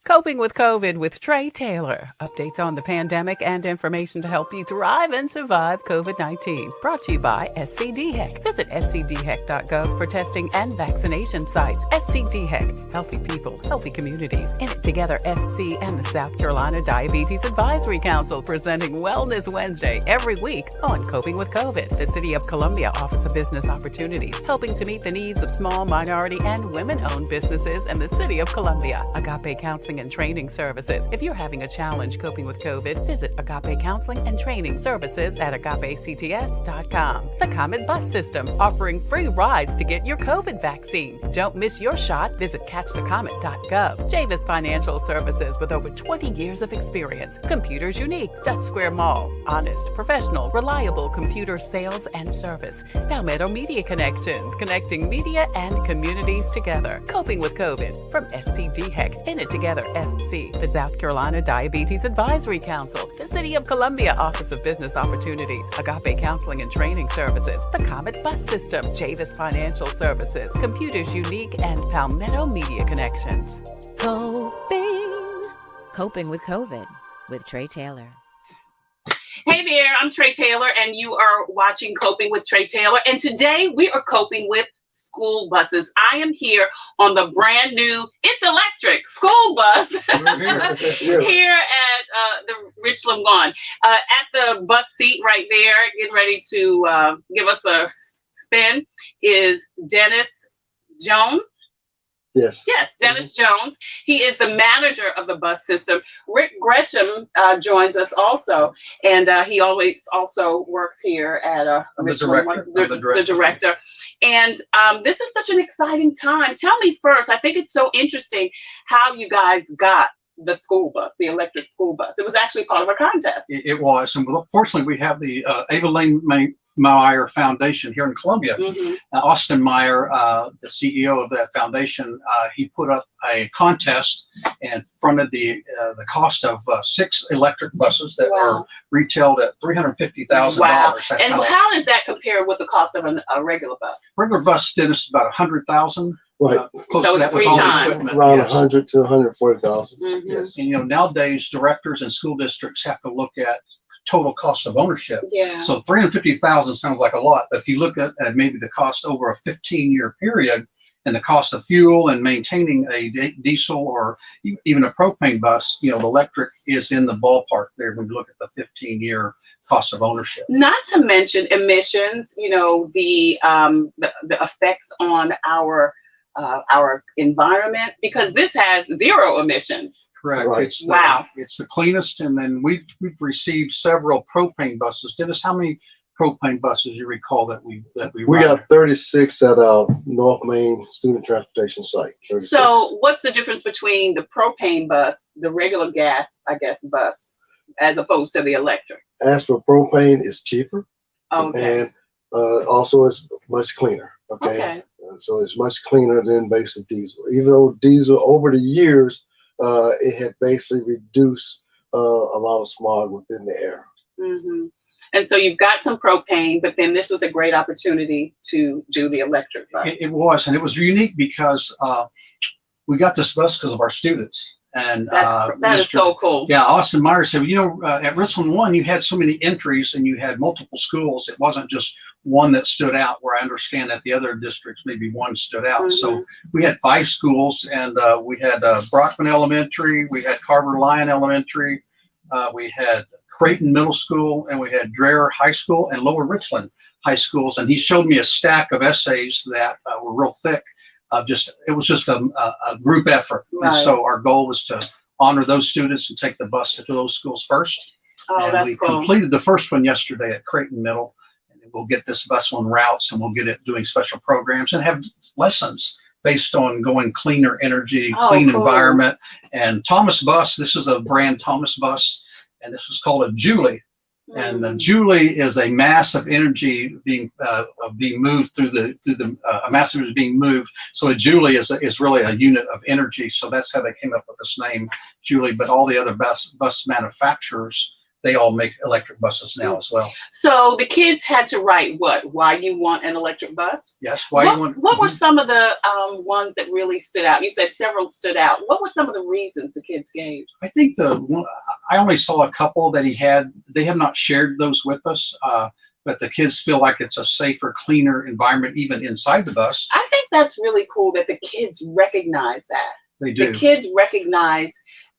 Coping with COVID with Tre Tailor. Updates on the pandemic and information to help you thrive and survive COVID-19. Brought to you by SCDHEC. Visit scdhec.gov for testing and vaccination sites. SCDHEC. Healthy people, healthy communities. In it together, SC and the South Carolina Diabetes Advisory Council presenting Wellness Wednesday every week on Coping with COVID. The City of Columbia Office of Business Opportunities, helping to meet the needs of small, minority, and women-owned businesses in the City of Columbia. Agape Counseling and Training Services. If you're having a challenge coping with COVID, visit Agape Counseling and Training Services at agapects.com. The Comet Bus System, offering free rides to get your COVID vaccine. Don't miss your shot. Visit catchthecomet.gov. Javis Financial Services, with over 20 years of experience. Computers Unique, Dutch Square Mall. Honest, professional, reliable computer sales and service. Palmetto Media Connections, connecting media and communities together. Coping with COVID from SCDHEC. In it together, SC, the South Carolina Diabetes Advisory Council, the City of Columbia Office of Business Opportunities, Agape Counseling and Training Services, the Comet Bus System, Javis Financial Services, Computers Unique, and Palmetto Media Connections. Coping with COVID with Tre Tailor. Hey there, I'm Tre Tailor, and you are watching Coping with Tre Tailor. And today we are coping with school buses. I am here on the brand new, it's electric school bus here at the Richland One. At the bus seat right there, getting ready to give us a spin, is Dennis Jones. Yes, Dennis Jones. He is the manager of the bus system. Rick Grisham joins us also, and he always also works here at the director. And this is such an exciting time. Tell me first, I think it's so interesting how you guys got the school bus, the electric school bus. It was actually part of a contest. It was, and fortunately we have the Ava Lane Meyer Foundation here in Columbia. Austin Meyer, the CEO of that foundation, he put up a contest and fronted the cost of 6 electric buses that are retailed at $350,000. Wow! And how does that compare with the cost of a regular bus? Regular bus did us about $100,000. Right. So it's 3 times. Around 100 to 140,000. Yes. And nowadays directors and school districts have to look at total cost of ownership. Yeah. So 350,000 sounds like a lot, but if you look at maybe the cost over a 15-year period and the cost of fuel and maintaining a diesel or even a propane bus, the electric is in the ballpark there when you look at the 15-year cost of ownership. Not to mention emissions, the effects on our environment, because this has 0 emissions. Correct. Right. It's the cleanest, and then we've received several propane buses. Dennis, how many propane buses you recall that we got 36 at our North Main Student Transportation site. 36. So what's the difference between the propane bus, the regular gas, bus, as opposed to the electric? As for propane, it's cheaper. Okay. And also it's much cleaner. Okay. So it's much cleaner than basic diesel. Even though diesel over the years, it had basically reduced a lot of smog within the air. And so you've got some propane, but then this was a great opportunity to do the electric bus. It was, and it was unique because we got this bus because of our students. And that is so cool. Yeah, Austin Meyer said, at Richland One, you had so many entries and you had multiple schools. It wasn't just one that stood out, where I understand that the other districts, maybe one stood out. So we had 5 schools, and we had Brockman Elementary, we had Carver Lyon Elementary, we had Creighton Middle School, and we had Dreher High School and Lower Richland High Schools. And he showed me a stack of essays that were real thick. It was just a group effort. Right. And so our goal was to honor those students and take the bus to those schools first. Oh, and that's we cool. completed the first one yesterday at Creighton Middle, and we'll get this bus on routes, and we'll get it doing special programs and have lessons based on going cleaner energy, clean environment. And Thomas Bus, this is a brand Thomas Bus, and this is called a Julie. And the Julie is a mass of energy being moved through a mass of energy being moved. So a Julie is really a unit of energy. So that's how they came up with this name, Julie. But all the other bus manufacturers, they all make electric buses now as well. So the kids had to write what? Why you want an electric bus? Yes. Why you want? What were some of the ones that really stood out? You said several stood out. What were some of the reasons the kids gave? I think I only saw a couple that they have not shared those with us. But the kids feel like it's a safer, cleaner environment even inside the bus. I think that's really cool that the kids recognize that. They do. The kids recognize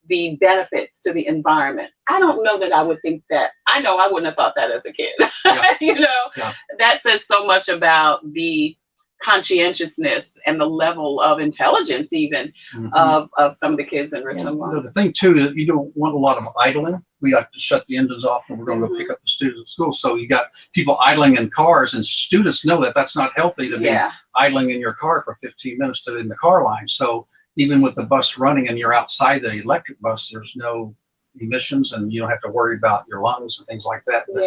the benefits to the environment. I don't know that I would think that. I know I wouldn't have thought that as a kid. Yeah. You know, that says so much about the conscientiousness and the level of intelligence even of some of the kids in Richland One. The thing too is you don't want a lot of idling. We like to shut the engines off when we're going to go pick up the students at school. So you got people idling in cars, and students know that that's not healthy to be idling in your car for 15 minutes to in the car line. So even with the bus running and you're outside the electric bus, there's no emissions and you don't have to worry about your lungs and things like that. But,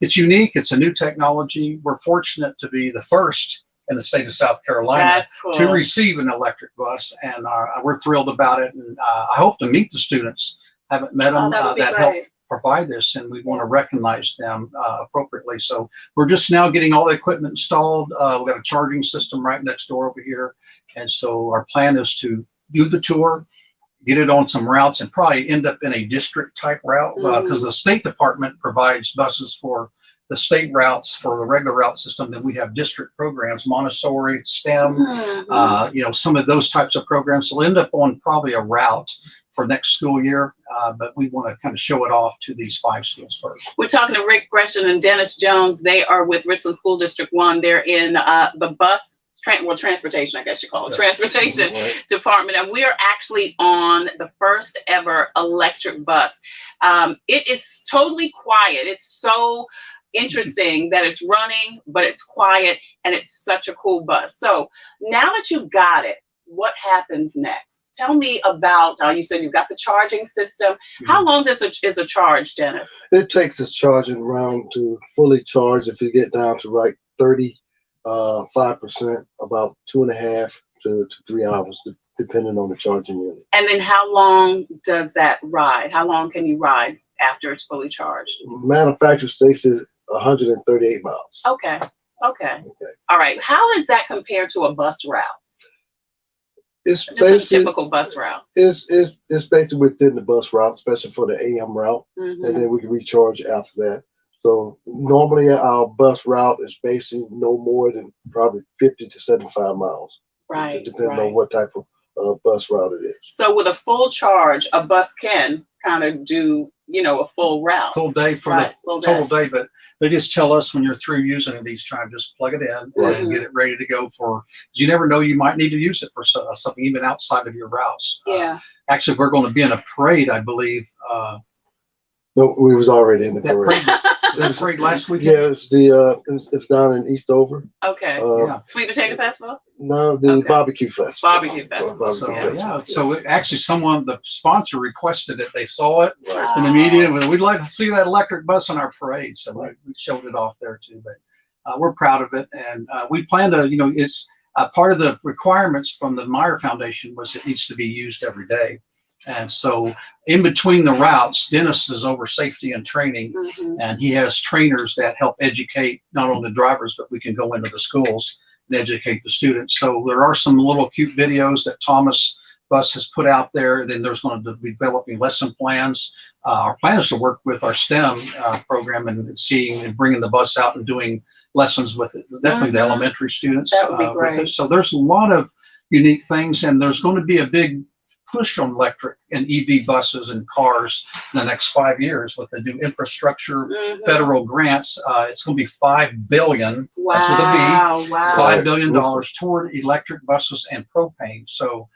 it's unique. It's a new technology. We're fortunate to be the first in the state of South Carolina to receive an electric bus, and we're thrilled about it. And I hope to meet the students. Haven't met them that help provide this, and we want to recognize them appropriately. So we're just now getting all the equipment installed. We've got a charging system right next door over here, and so our plan is to do the tour, get it on some routes, and probably end up in a district type route because the State Department provides buses for the state routes for the regular route system. Then we have district programs, Montessori, STEM, some of those types of programs. So we'll end up on probably a route for next school year, but we want to kind of show it off to these 5 schools first. We're talking to Rick Grisham and Dennis Jones. They are with Richland School District 1. They're in the transportation, I guess you call it, transportation department. And we are actually on the first ever electric bus. It is totally quiet. It's so interesting that it's running, but it's quiet, and it's such a cool bus. So now that you've got it, what happens next? Tell me about, you said you've got the charging system. How long is a charge, Dennis? It takes its charging round to fully charge. If you get down to 35%, about 2.5 to 3 hours, depending on the charging unit. And then how long does that ride? How long can you ride after it's fully charged? Manufacturer states is 138 miles. Okay. All right. How does that compare to a bus route? It's just a typical bus route. It's basically within the bus route, especially for the AM route, and then we can recharge after that. So normally our bus route is basically no more than probably 50 to 75 miles. Right. Depending on what type of bus route it is. So with a full charge, a bus can kind of do, a full route. Full day for the total day, but they just tell us when you're through using these, try to just plug it in and get it ready to go for, you never know, you might need to use it for something even outside of your routes. Actually, we're going to be in a parade, I believe. No, we was already in the parade. Was that parade last weekend? Yeah, it was down in Eastover. Okay. Sweet Potato Festival? No, the barbecue festival. Barbecue festival. So actually the sponsor requested it. They saw it in the media. We'd like to see that electric bus in our parade. So we showed it off there too. But we're proud of it. And we plan to, it's part of the requirements from the Meyer Foundation was it needs to be used every day. And so in between the routes, Dennis is over safety and training, and he has trainers that help educate not only the drivers, but we can go into the schools and educate the students. So there are some little cute videos that Thomas Bus has put out there. Then there's going to be developing lesson plans. Our plan is to work with our STEM program and bringing the bus out and doing lessons with definitely the elementary students. That would be great. So there's a lot of unique things, and there's going to be a big push on electric and EV buses and cars in the next 5 years with the new infrastructure, federal grants. It's going to be $5 billion. That's with a B. $5 billion toward electric buses and propane. So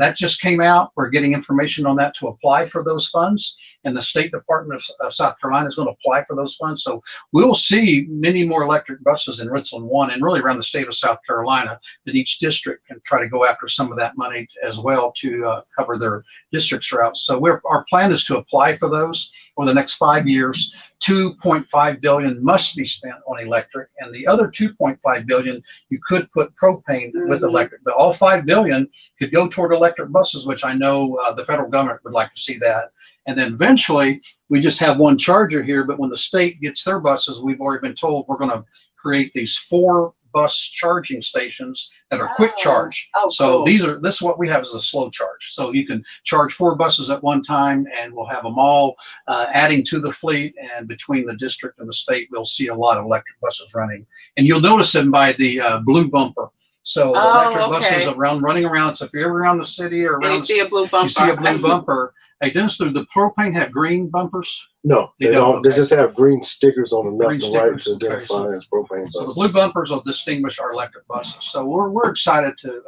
that just came out. We're getting information on that to apply for those funds, and the State Department of South Carolina is going to apply for those funds. So we'll see many more electric buses in Richland One and really around the state of South Carolina, that each district can try to go after some of that money as well to cover their district's routes. So our plan is to apply for those over the next 5 years. $2.5 billion must be spent on electric, and the other $2.5 billion you could put propane with electric. But all $5 billion could go toward electric buses, which I know the federal government would like to see that. And then eventually we just have one charger here. But when the state gets their buses, we've already been told we're going to create these 4 bus charging stations that are quick charge. So cool. this is what we have as a slow charge. So you can charge 4 buses at one time, and we'll have them all adding to the fleet. And between the district and the state, we'll see a lot of electric buses running. And you'll notice them by the blue bumper. So the electric buses are running around. So if you're ever around the city or around, you see a blue bumper. You see a blue bumper. Hey, Dennis, do the propane have green bumpers? No, they don't. Okay. They just have green stickers on the left and right to identify as propane buses. So the blue bumpers will distinguish our electric buses. So we're excited to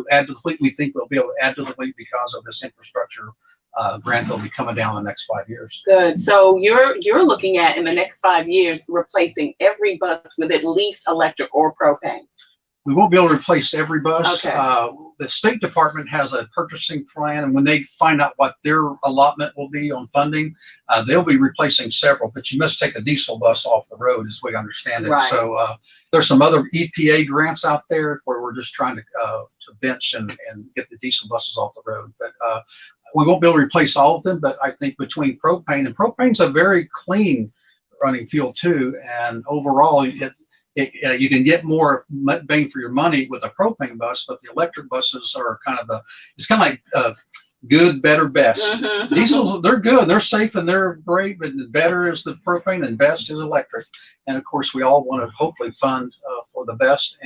add to the fleet. We think we'll be able to add to the fleet because of this infrastructure grant that'll be coming down in the next 5 years. Good. So you're looking at, in the next 5 years, replacing every bus with at least electric or propane. We won't be able to replace every bus. Okay. The State Department has a purchasing plan, and when they find out what their allotment will be on funding, they'll be replacing several. But you must take a diesel bus off the road, as we understand it. Right. So there's some other EPA grants out there where we're just trying to bench and get the diesel buses off the road. But we won't be able to replace all of them. But I think between propane's a very clean running fuel too, and overall you can get more bang for your money with a propane bus, but the electric buses are it's kind of like good, better, best. Mm-hmm. Diesels, they're good, they're safe, and they're great, but better is the propane and best is electric. And of course, we all want to hopefully fund for the best,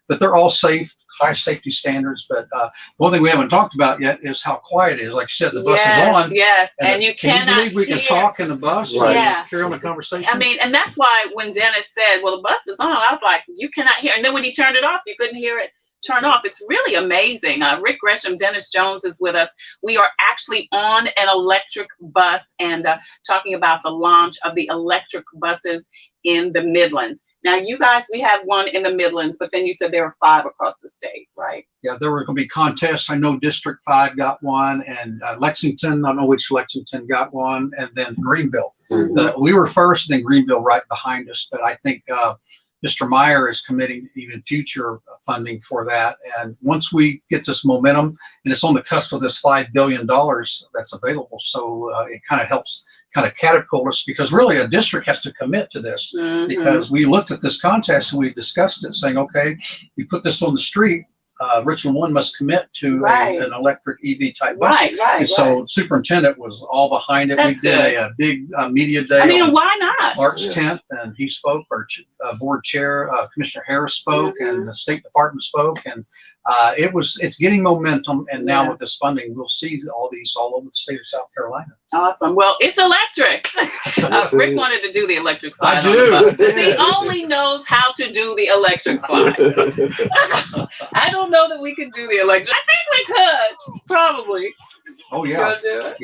but they're all safe, high safety standards. But one thing we haven't talked about yet is how quiet it is. Like you said, the bus is on. Yes, and you cannot Can you believe we can talk in the bus? Right. And carry on the conversation? I mean, and that's why when Dennis said, well, the bus is on, I was like, you cannot hear. And then when he turned it off, you couldn't hear it turn off. It's really amazing. Rick Grisham, Dennis Jones is with us. We are actually on an electric bus and talking about the launch of the electric buses in the Midlands. Now, you guys, we have one in the Midlands, but then you said there are 5 across the state, right? Yeah, there were going to be contests. I know District 5 got one, and Lexington, I don't know which Lexington got one, and then Greenville. Mm-hmm. We were first, and then Greenville right behind us. But I think Mr. Meyer is committing even future funding for that. And once we get this momentum, and it's on the cusp of this $5 billion that's available, so it kind of helps catapult us, because really a district has to commit to this. Mm-hmm. Because we looked at this contest and we discussed it, saying, okay, we put this on the street, Richland One must commit to an electric EV type bus. And so superintendent was all behind it. That's we did a big media day. I mean, why not? March 10th, and he spoke. Our board chair, Commissioner Harris, spoke, and the State Department spoke, and it's getting momentum. And now with this funding, we'll see all these all over the state of South Carolina. Awesome. Well, it's electric. Rick wanted to do the electric slide. I do. On the bus. He only knows how to do the electric slide. I don't know that we could do the electric. I think we could, probably. Oh yeah. Do it?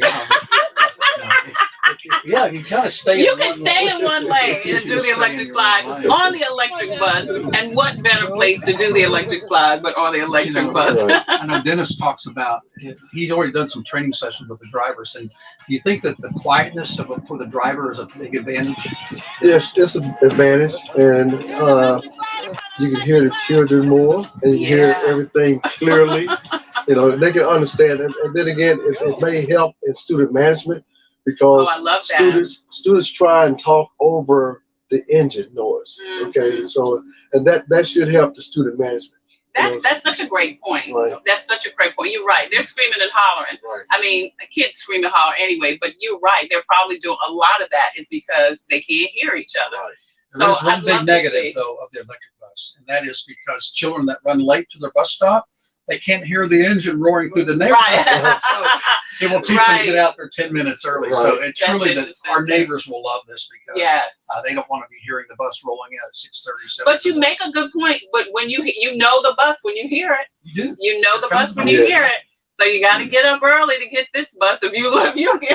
Yeah, you kind of stay. You can stay in one lane and do the electric slide on the electric bus. And what better place to do the electric slide but on the electric bus? I know Dennis talks about, he'd already done some training sessions with the drivers. And do you think that the quietness for the driver is a big advantage? Yes, it's an advantage, and you can hear the children more, and you hear everything clearly. They can understand, and then again, it may help in student management, because students try and talk over the engine noise. Mm-hmm. Okay, so and that should help the student management. That's such a great point. Right. That's such a great point. You're right. They're screaming and hollering. Right. I mean, kids scream and holler anyway, but you're right. They're probably doing a lot of that is because they can't hear each other. Right. There's one big negative, though, of the electric bus, and that is because children that run late to their bus stop, they can't hear the engine roaring through the neighborhood. Right. So it will teach them to get out there 10 minutes early. Right. So it's truly that our neighbors will love this, because they don't want to be hearing the bus rolling out at 6:37. But you make a good point. But when you know the bus when you hear it, you know the bus when you hear it. So you got to get up early to get this bus. If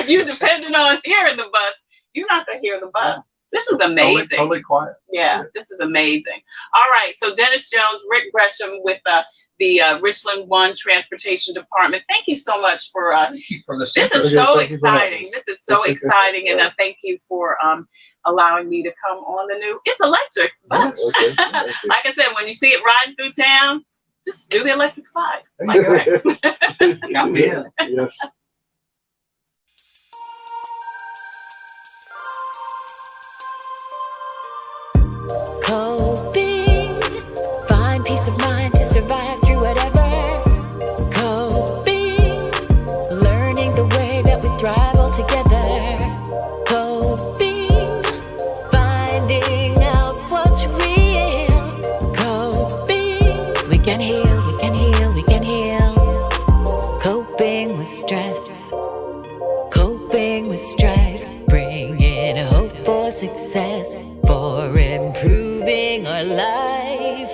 you're dependent on hearing the bus, you're not gonna hear the bus. This is amazing. Totally quiet. Yeah, this is amazing. All right, so Dennis Jones, Rick Grisham with the Richland One Transportation Department. Thank you so much for this. This is so exciting. This is so exciting, and thank you for allowing me to come on the new. It's electric bus. Like I said, when you see it riding through town, just do the electric slide. Got me in. Yes. Coping with stress, coping with strife, bringing hope for success, for improving our life.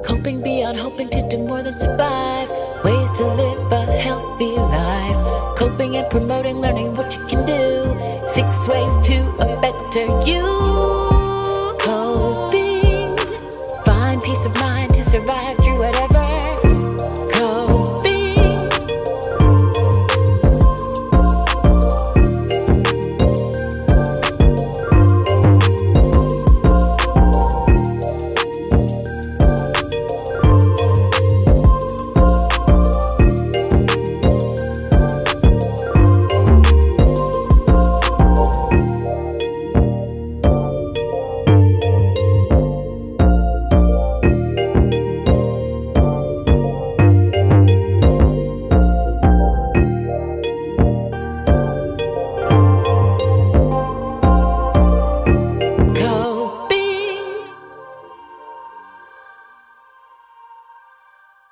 Coping beyond hoping to do more than survive, ways to live a healthy life. Coping and promoting, learning what you can do, 6 ways to a better you.